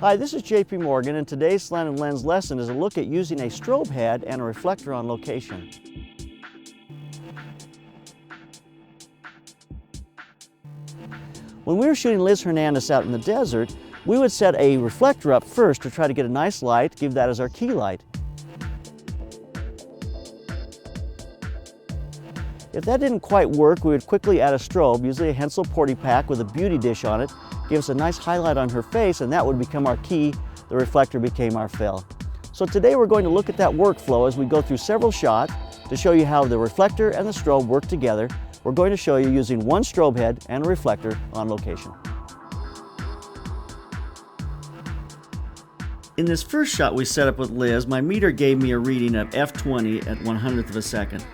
Hi, this is JP Morgan, and today's Slant and Lens lesson is a look at using a strobe head and a reflector on location. When we were shooting Liz Hernandez out in the desert, we would set a reflector up first to try to get a nice light, give that as our key light. If that didn't quite work, we would quickly add a strobe, usually a Hensel Portipac with a beauty dish on it, give us a nice highlight on her face, and that would become our key. The reflector became our fill. So today we're going to look at that workflow as we go through several shots to show you how the reflector and the strobe work together. We're going to show you using one strobe head and a reflector on location. In this first shot we set up with Liz, my meter gave me a reading of f20 at 1/100th of a second.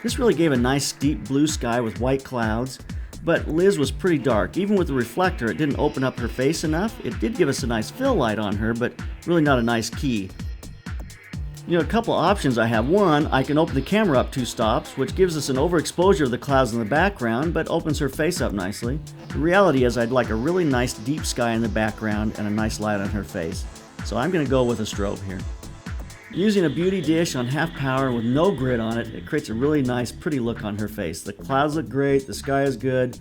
This really gave a nice deep blue sky with white clouds, but Liz was pretty dark. Even with the reflector, it didn't open up her face enough. It did give us a nice fill light on her, but really not a nice key. You know, a couple options I have. One, I can open the camera up 2 stops, which gives us an overexposure of the clouds in the background, but opens her face up nicely. The reality is I'd like a really nice deep sky in the background and a nice light on her face. So I'm going to go with a strobe here. Using a beauty dish on half power with no grid on it, it creates a really nice, pretty look on her face. The clouds look great, the sky is good.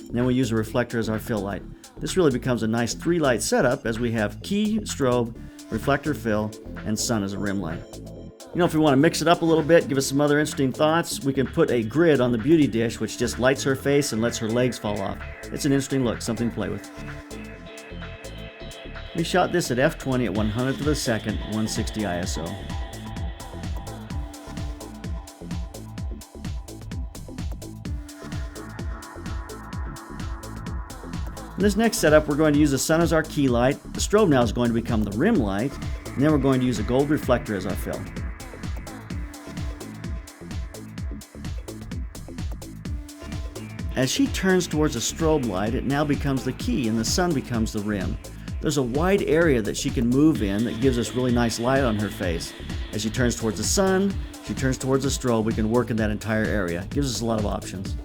Then we use a reflector as our fill light. This really becomes a nice 3-light setup as we have key, strobe, reflector, fill, and sun as a rim light. You know, if we want to mix it up a little bit, give us some other interesting thoughts, we can put a grid on the beauty dish which just lights her face and lets her legs fall off. It's an interesting look, something to play with. We shot this at f20 at 1/100th of a second, 160 ISO. In this next setup, we're going to use the sun as our key light. The strobe now is going to become the rim light, and then we're going to use a gold reflector as our fill. As she turns towards the strobe light, it now becomes the key and the sun becomes the rim. There's a wide area that she can move in that gives us really nice light on her face. As she turns towards the sun, she turns towards the strobe, we can work in that entire area. It gives us a lot of options.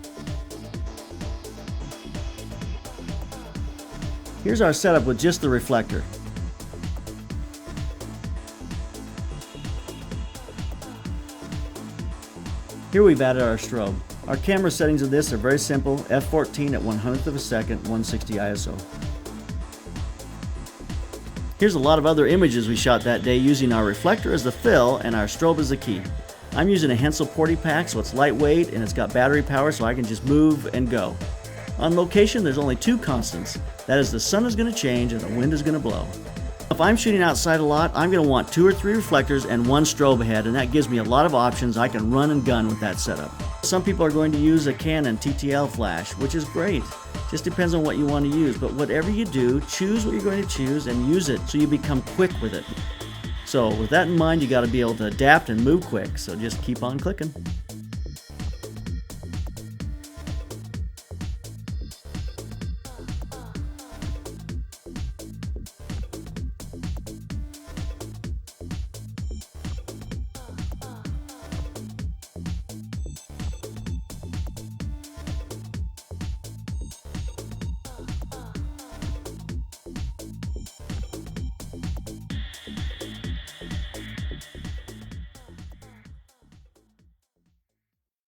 Here's our setup with just the reflector. Here we've added our strobe. Our camera settings of this are very simple, f14 at 1/100th of a second, 160 ISO. Here's a lot of other images we shot that day using our reflector as the fill and our strobe as the key. I'm using a Hensel Portipac, so it's lightweight and it's got battery power so I can just move and go. On location, there's only 2 constants. That is, the sun is going to change and the wind is going to blow. If I'm shooting outside a lot, I'm going to want 2 or 3 reflectors and 1 strobe head, and that gives me a lot of options. I can run and gun with that setup. Some people are going to use a Canon TTL flash, which is great. Just depends on what you want to use, but whatever you do, choose what you're going to choose and use it so you become quick with it. So with that in mind, you got to be able to adapt and move quick, so just keep on clicking.